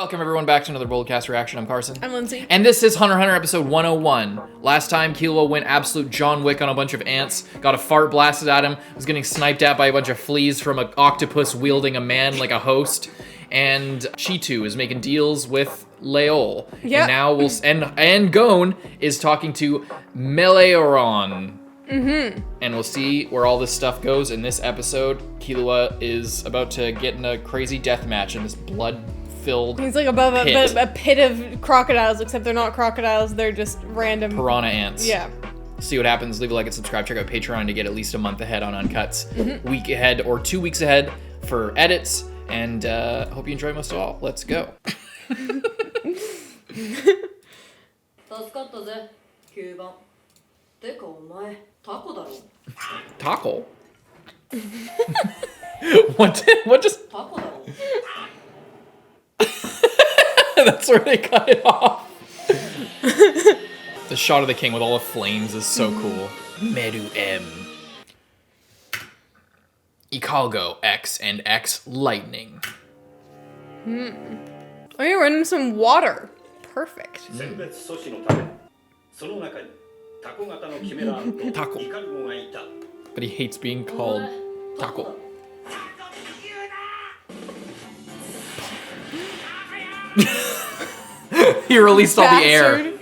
Welcome everyone back to another BOLDcast reaction. I'm Carson. I'm Lindsay. And this is Hunter x Hunter episode 101. Last time, KILLUA went absolute John Wick on a bunch of ants, got a fart blasted at him, was getting sniped at by a bunch of fleas from an octopus wielding a man like a host, and Pitou is making deals with Leol. Yep. And now and Gon is talking to Meruem. And we'll see where all this stuff goes in this episode. KILLUA is about to get in a crazy death match in this blood-filled He's like above pit. a pit of crocodiles, except they're not crocodiles, they're just random Piranha ants. Yeah. See what happens. Leave a like and subscribe. Check out Patreon to get at least a month ahead on Uncuts. Week ahead or 2 weeks ahead for edits. And hope you enjoy most of all. Let's go. Taco? What just... That's where they cut it off. The shot of the king with all the flames is so cool. Meruem. Ikalgo, X, and X lightning. Oh, you're running some water. Perfect. Taco. But he hates being called taco. He released all the air.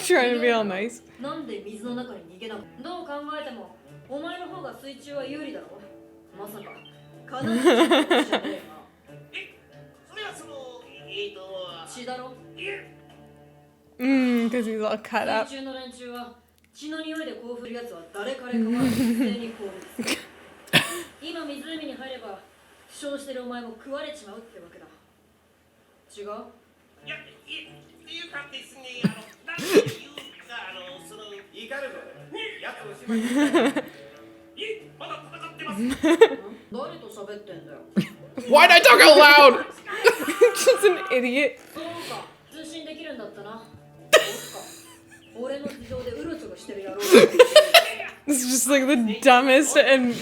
Trying to be all nice. Because he's all cut up. Why'd I talk out loud? Just an idiot. This is just like the dumbest and...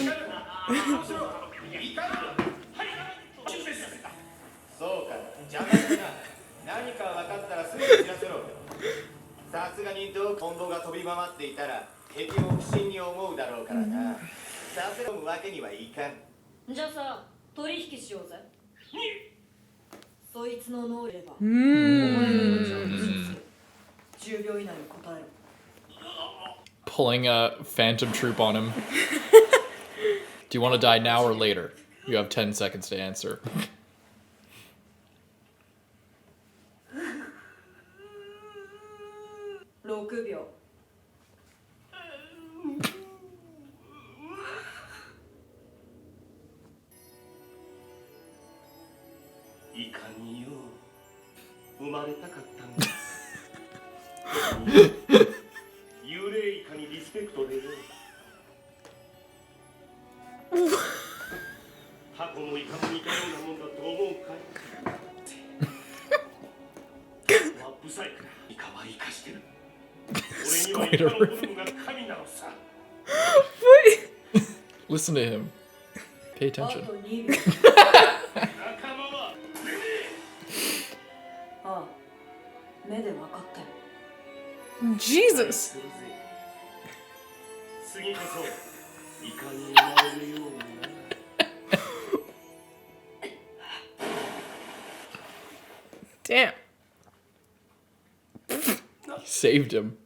Pulling a phantom troop on him. Do you want to die now or later? You have 10 seconds to answer. Listen to him. Pay attention. Jesus! Damn. He saved him.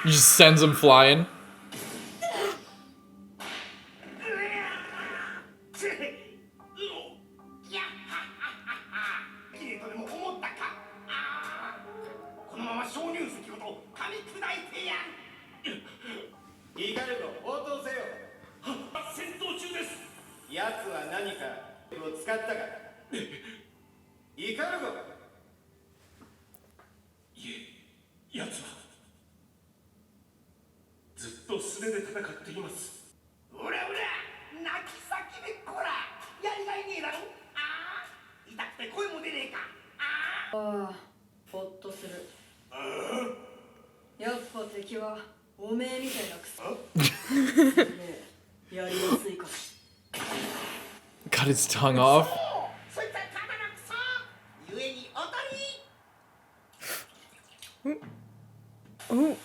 He just sends him flying. Cut his tongue off. Ooh.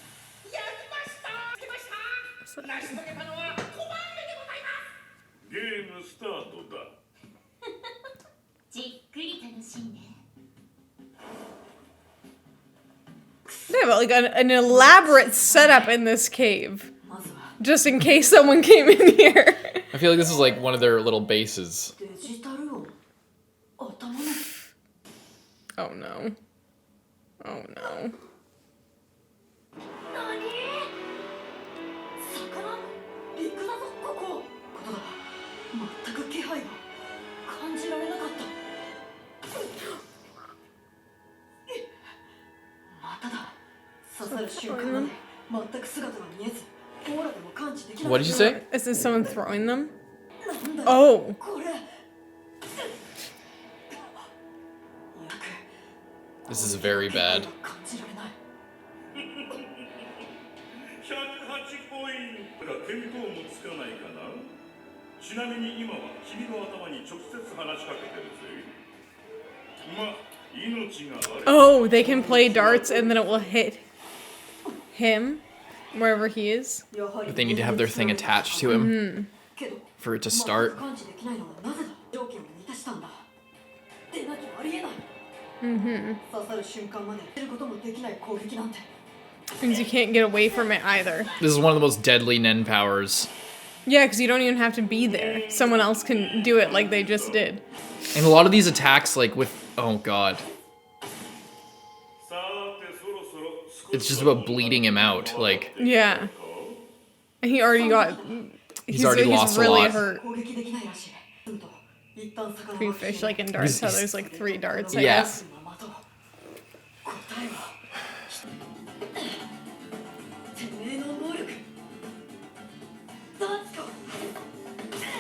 They have like an elaborate setup in this cave. Just in case someone came in here. I feel like this is like one of their little bases. Oh no. Oh no. What did you say? Is this someone throwing them? Oh. This is very bad. Oh, they can play darts and then it will hit him wherever he is. But they need to have their thing attached to him for it to start. Means you can't get away from it either. This is one of the most deadly Nen powers. Yeah, because you don't even have to be there. Someone else can do it like they just did. And a lot of these attacks, like with... Oh god. It's just about bleeding him out, like... Yeah. And he already got... He's already lost really a lot. hurt. Free fish like in darts, how there's like 3 darts, I Yeah. guess.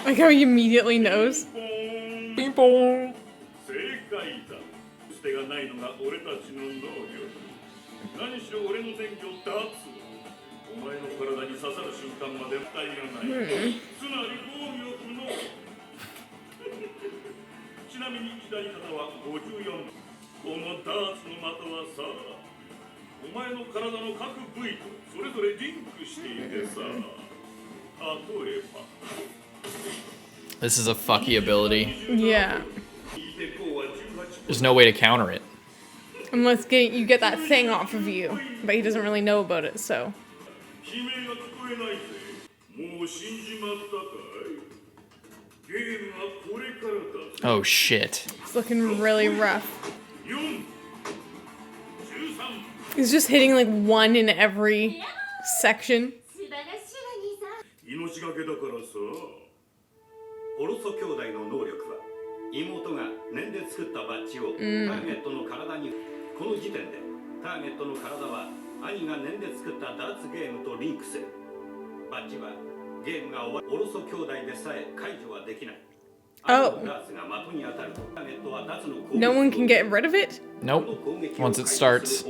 Like how he immediately knows. Bing bong. This is a fucky ability. Yeah. There's no way to counter it. Unless you get that thing off of you. But he doesn't really know about it, so. Oh shit. It's looking really rough. He's just hitting like 1 in every section. Oh. No one can get rid of it? Nope. Once it starts.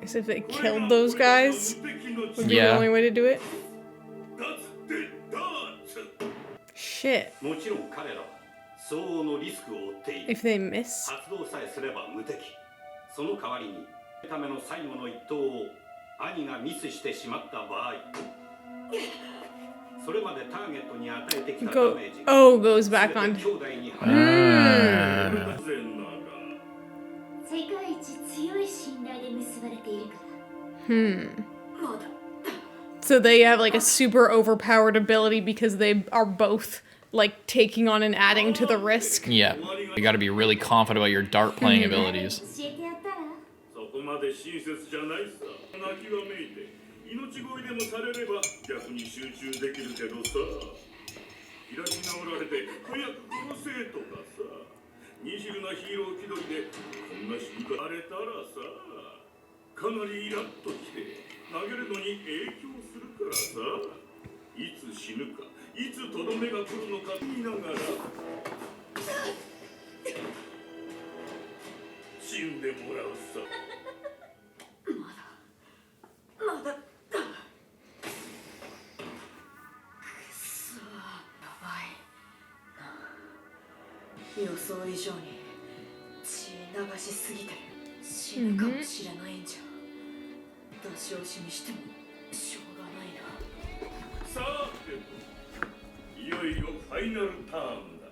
As if they killed those guys would be the only way to do it. Shit. If they miss. Goes back on. So they have like a super overpowered ability because they are both like taking on and adding to the risk. Yeah. You gotta be really confident about your dart playing abilities. で親切じゃないさ。泣きわめいて命乞いでもされれば逆に集中できるけどさ。開き直られて早く殺せとかさ。煮汁なヒーロー気取りでこんな死に方されたらさ、かなりイラッときて投げるのに影響するからさ。いつ死ぬかいつとどめが来るのか見ながら死んでもらうさ。まだだ。くそ、やばいな。予想以上に血流しすぎて死ぬかもしれないんじゃ。出し惜しみしてもしょうがないな。さてと、いよいよファイナルターンだ。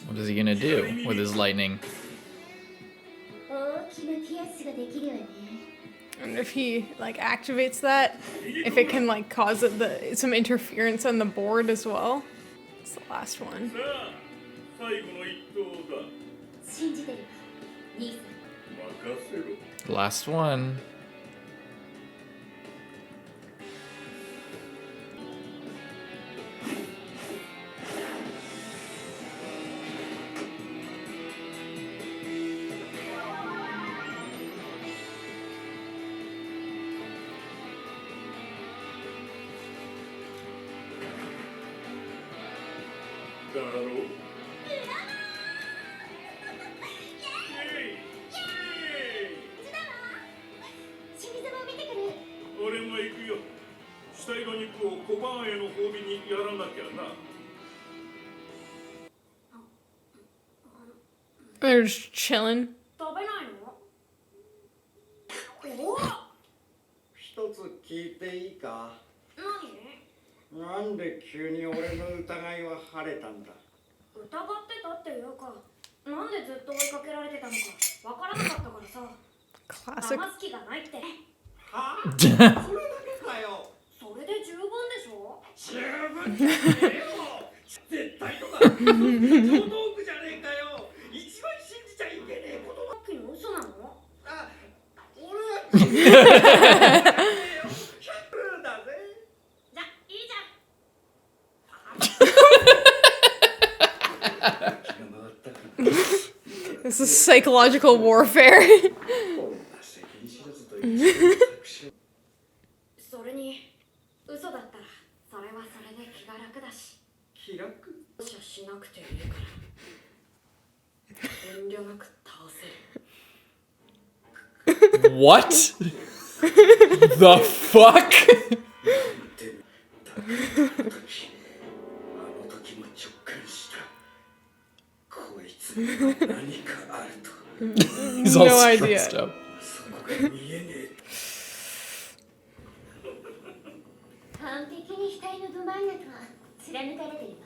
What is he gonna do with his lightning? 大きなピアスができるわね。 And if he like activates that, if it can like cause some interference on the board as well. It's the last one. さあ、最後の一投だ。信じてるわ、兄さん。任せろ。 Last one. They're just chilling. 食べないの？お？一つ聞いていいか？何？なんで急に俺の疑いは晴れたんだ？疑ってたっていうか、なんでずっと追いかけられてたのかわからなかったからさ。Classic. 騙す気がないって。はあ？それだけかよ。それで十分でしょ？十分じゃねえよ。絶対とか小道具じゃねえかよ。一番信じちゃいけねえことだ。さっきの嘘なの？あ、俺は信じてないよ。100だぜ。じゃ、いいじゃん。 This is psychological warfare. それに嘘だったらそれはそれで気が楽だし。気楽？容赦しなくていいから。遠慮なく倒せる。 What? The fuck? あの時も直感した。こいつには何かあると。 He's all No idea. stressed up. そこが見えねえ。完璧に額のど真ん中は貫かれてるわ。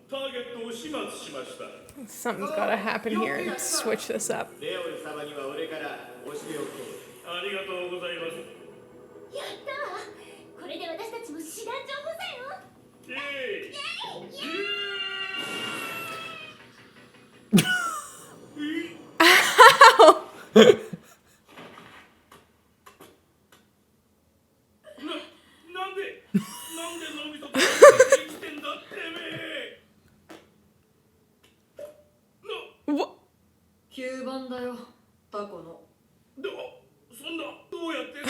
ターゲットを始末しました。 Something's gotta happen here and switch this up. レオル様には俺から教えおこう。ありがとうございます。やったー、これで私たちも師団長補佐よ。イエーイ。なんでのび太くん生きてんだってめえ。 What? 9番だよ、タコの。そんなどうやって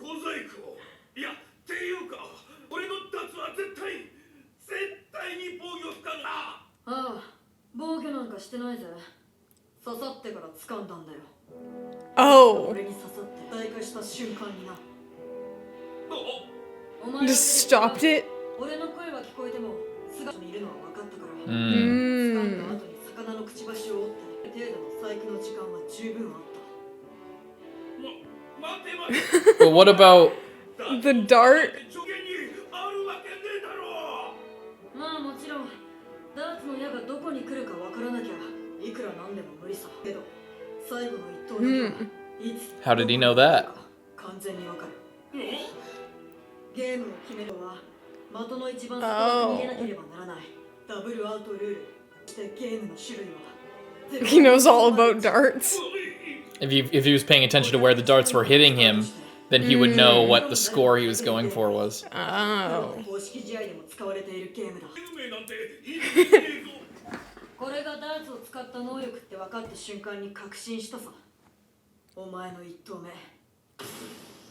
小細工を。いやっていうか俺のダーツは絶対に防御不可能だ。ああ、防御なんかしてないぜ。刺さってから掴んだんだよ。 Oh. 俺に刺さって大化した瞬間にな。お前 Just stopped it? 俺の声は聞こえても姿にいるのは分かったから。 Mm. 掴んだ後に魚のくちばしを折って程度の細工の時間は十分あった。 待て But what about... The dart? あるわけねえだろ。まあもちろんダーツの矢がどこに来るか分からなきゃいくらなんでも無理さ。けど最後の一投だけはいつ How did he know that? 完全に分かる。ゲームを決めるのは的の一番外に逃げなければならないダブルアウトルール。そしてゲームの種類は He knows all about darts. If he was paying attention to where the darts were hitting him, then he would know what the score he was going for was. Oh. 公式試合でも使われているゲームだ。有名なんていいねえぞ。これがダーツを使った能力って分かった瞬間に確信したさ。お前の1投目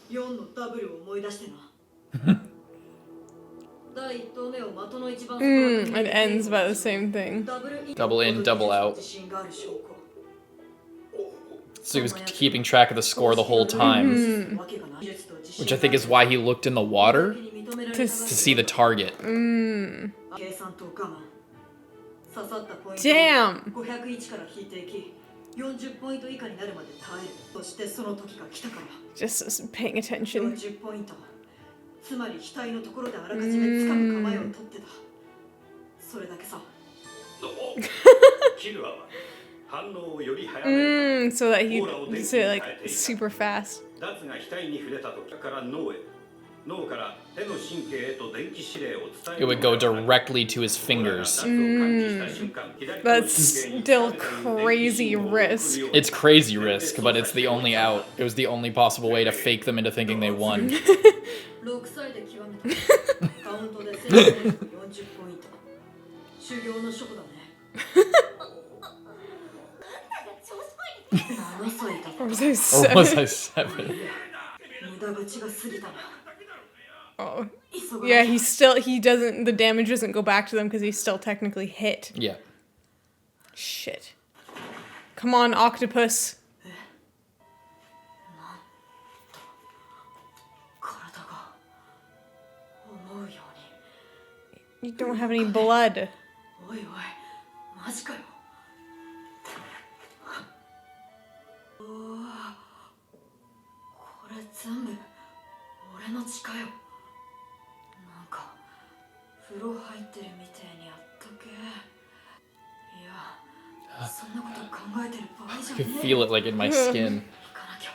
4のダブルを思い出してな。第1投目を的の一番外側に It ends by the same thing. Double in, double out. So he was keeping track of the score the whole time, which I think is why he looked in the water to see the target. Damn. 501から引いていき40ポイント以下になるまで耐える。そしてその時が来たから Just paying attention. 40ポイント。つまり額のところであらかじめ掴む構えを取ってた。それだけさ。キルアは反応をより早める。 So that he'd say like super fast. ダーツが額に触れた時から脳へ、脳から手の神経へと電気指令を伝える。 It would go directly to his fingers. That's still crazy risk. It's crazy risk, but it's the only out. It was the only possible way to fake them into thinking they won. 6歳で極めた。カウントで1040ポイント。修行の書庫だね。7歳だ。 Or was I Or was I 7? 7? 無駄口が過ぎたな。 Oh. Yeah, he doesn't, the damage doesn't go back to them because he's still technically hit. Yeah. Shit. Come on, octopus. 体が思うように。 You don't have any blood. おいおい、マジかよ。おお、これ全部俺の血かよ。なんか風呂入ってるみたいにあったけ。いや、そんなこと考えてる場合じゃ I ね could え。 feel it like in my skin. 行かなきゃ。や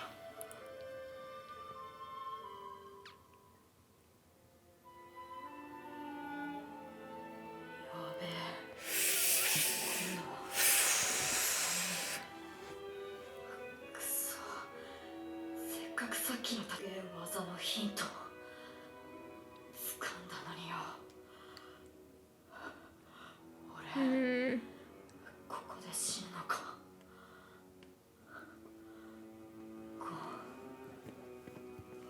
べえ。くそ。せっかくさっきの竹技のヒントを掴んだのによ。俺、ここで死ぬのか。5、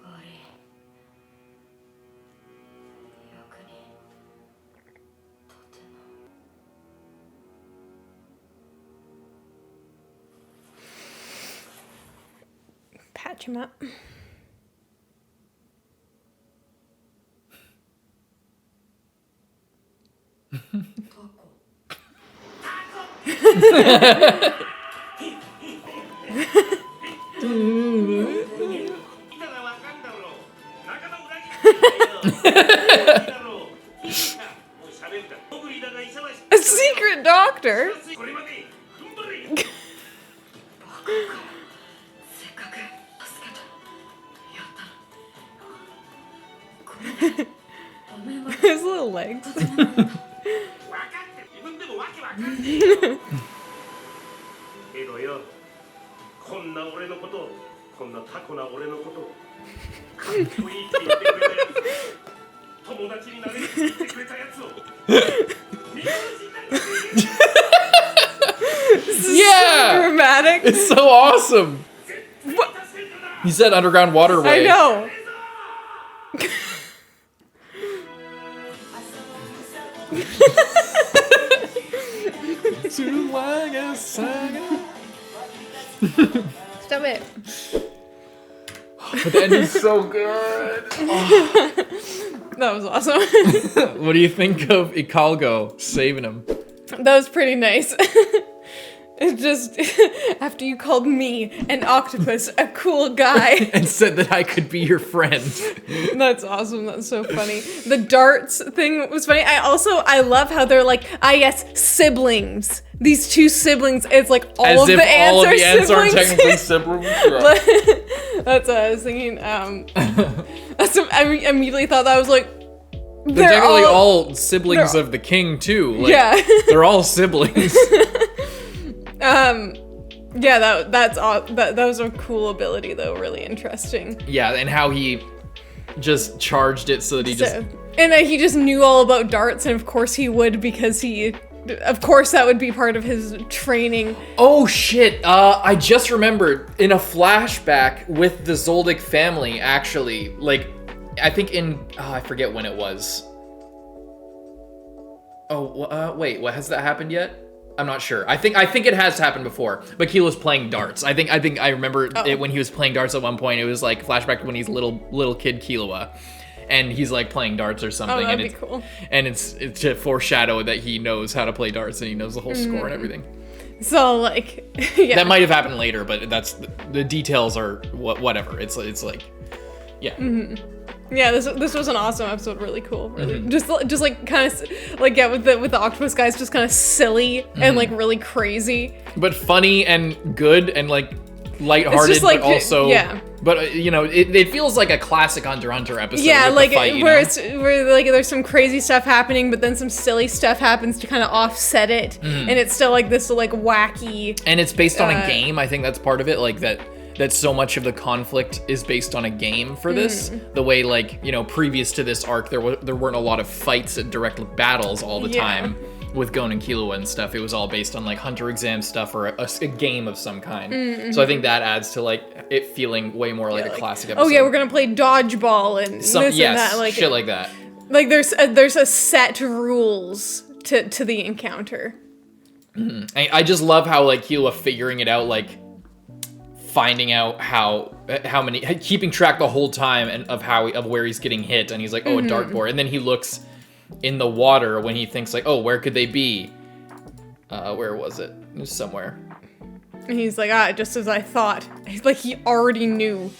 悪い。役に立てな。 Patch him up. A secret doctor? これまで踏ん張れ。せっかく助けた。やったな。ごめん。ごめん。 His little legs. 分かってる。自分でもわけわかんねえよ。けどよ、こんな俺のこと、こんなタコな俺のこと、かっこいいって言ってくれたやつ、友達になれるって言ってくれたやつを、見殺しになりませんよ。 Yeah! Dramatic. It's so awesome! He said underground waterway. I know. Stop it. But the ending's so good. That was awesome. What do you think of Ikalgo saving him? That was pretty nice. It just, after you called me, an octopus, a cool guy. And said that I could be your friend. That's awesome. That's so funny. The darts thing was funny. I love how they're like, yes, siblings. These two siblings. It's like all As of if the ants all of are the ants siblings. are technically siblings. That's what I was thinking. I immediately thought that. I was like, They're technically all siblings of the king too. Like, yeah. They're all siblings. Yeah, that was a cool ability though, really interesting. Yeah, and how he just charged it so that he he just knew all about darts, and of course he would, because of course that would be part of his training. Oh shit, I just remembered in a flashback with the Zoldyck family, actually, like, I think I forget when it was. Oh, wait, what, has that happened yet? I'm not sure. I think it has happened before, but Killua's playing darts. I think I remember it when he was playing darts at one point. It was like flashback to when he's little kid Killua, and he's like playing darts or something. Oh, that'd and be cool. And it's to foreshadow that he knows how to play darts and he knows the whole score and everything. So like, yeah. That might have happened later, but that's the details are whatever. It's like, yeah. Mm-hmm. Yeah, this was an awesome episode. Really cool. Really, just like kind of like, yeah, with the octopus guys, just kind of silly and like really crazy, but funny and good and like lighthearted, just like, but also yeah. But it feels like a classic Hunter x Hunter episode. Yeah, with like the fight, where like there's some crazy stuff happening, but then some silly stuff happens to kind of offset it, and it's still like this like wacky. And it's based on a game. I think that's part of it. Like that so much of the conflict is based on a game for this. The way, like, previous to this arc, there weren't a lot of fights and direct battles all the time with Gon and Killua and stuff. It was all based on like Hunter exam stuff or a game of some kind. So I think that adds to like it feeling way more like a classic episode. Oh yeah, we're gonna play dodgeball and this and that, like shit like that. Like there's a set rules to the encounter. I just love how like Killua figuring it out, like finding out how many, keeping track the whole time and of where he's getting hit, and he's like, oh, a dartboard, and then he looks in the water when he thinks like, oh, where could they be? Where was it? It was somewhere. And he's like, just as I thought. He's like, he already knew.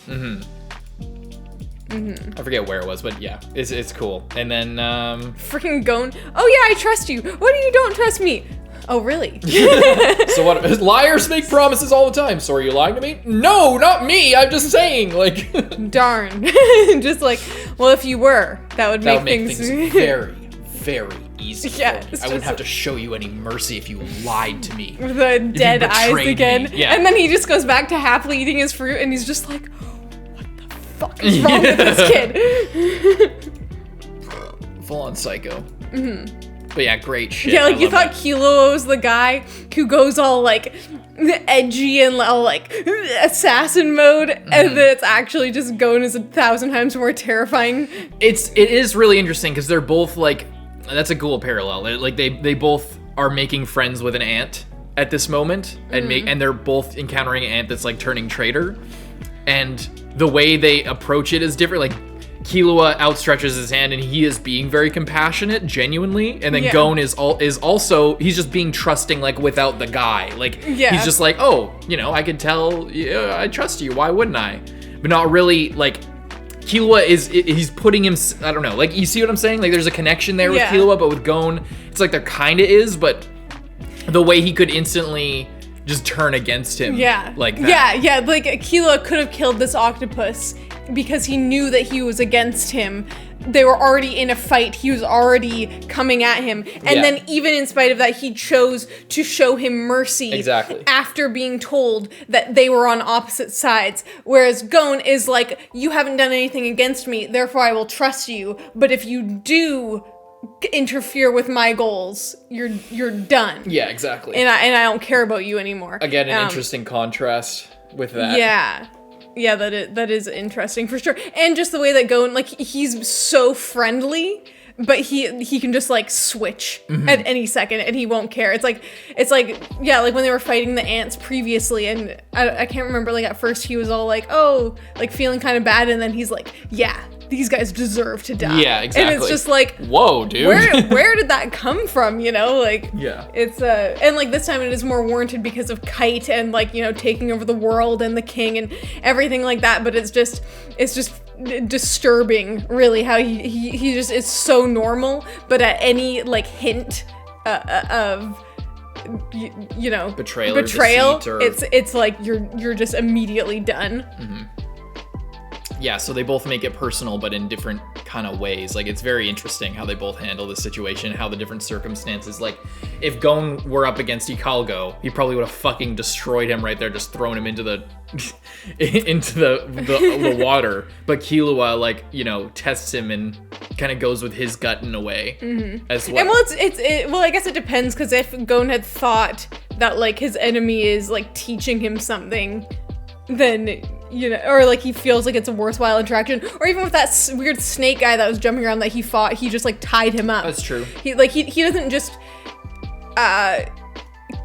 I forget where it was, but yeah, it's cool. And then freaking Gon. Oh yeah, I trust you. What do you don't trust me? Oh really? So what? Liars make promises all the time. So are you lying to me? No, not me. I'm just saying, like. Darn. Just like, well, if you were, that would make things very, very easy. Yeah, for me. I wouldn't have to show you any mercy if you lied to me. With the dead eyes again. Yeah. And then he just goes back to happily eating his fruit, and he's just like, what the fuck is wrong with this kid? Full on psycho. But yeah, great shit. Yeah, like you thought Killua was the guy who goes all like edgy and all like assassin mode, and then it's actually just Gon is 1,000 times more terrifying. It is really interesting because they're both like, that's a cool parallel. They both are making friends with an ant at this moment, and they're both encountering an ant that's like turning traitor, and the way they approach it is different. Like Killua outstretches his hand and he is being very compassionate, genuinely, and then Gon is also, he's just being trusting, like, without the guy. Like, he's just like, oh, I can tell, I trust you, why wouldn't I? But not really, like, Killua he's putting him, I don't know, like, you see what I'm saying? Like, there's a connection there with Killua, but with Gon, it's like there kinda is, but the way he could instantly just turn against him like that. Yeah, like, Killua could have killed this octopus because he knew that he was against him. They were already in a fight. He was already coming at him. And then even in spite of that, he chose to show him mercy after being told that they were on opposite sides. Whereas Gon is like, you haven't done anything against me, therefore I will trust you. But if you do interfere with my goals, you're done. Yeah, exactly. And I don't care about you anymore. Again, an interesting contrast with that. Yeah, that is interesting for sure. And just the way that Gon, like, he's so friendly, but he can just like switch at any second and he won't care. It's like yeah, like when they were fighting the ants previously, and I can't remember, like at first he was all like, oh, like feeling kind of bad, and then he's like, yeah, these guys deserve to die. Yeah, exactly. And it's just like, whoa, dude. Where did that come from? Like, yeah. It's and like this time it is more warranted because of Kite and like, taking over the world and the king and everything like that. But it's just disturbing, really, how he just is so normal, but at any like hint of betrayal, it's like you're just immediately done. yeah, so they both make it personal, but in different kind of ways. Like, it's very interesting how they both handle the situation, how the different circumstances. Like, if Gon were up against Ikalgo, he probably would have fucking destroyed him right there, just thrown him into the into the water. But Killua, like, you know, tests him and kind of goes with his gut in a way as well. And well, well, I guess it depends, because if Gon had thought that like his enemy is like teaching him something, then, you know, or like he feels like it's a worthwhile interaction, or even with that weird snake guy that was jumping around that he fought, he just like tied him up. That's true. He doesn't just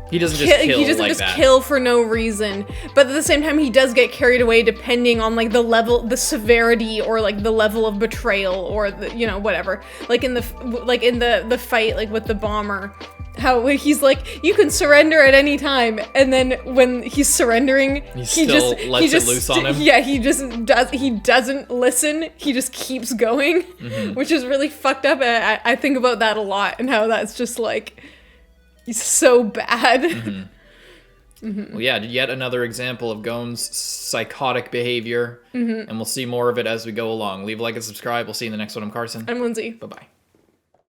he doesn't just kill he doesn't like just that. kill for no reason, but at the same time he does get carried away depending on like the level, the severity, or like the level of betrayal, or the, you know, whatever. Like in the fight like with the bomber, how he's like, you can surrender at any time, and then when he's surrendering, he lets it loose on him. Yeah, he doesn't listen. He just keeps going, which is really fucked up. I think about that a lot, and how that's just like, he's so bad. Well, yeah, yet another example of Gon's psychotic behavior, and we'll see more of it as we go along. Leave a like and subscribe. We'll see you in the next one. I'm Carson. I'm Lindsay. Bye-bye.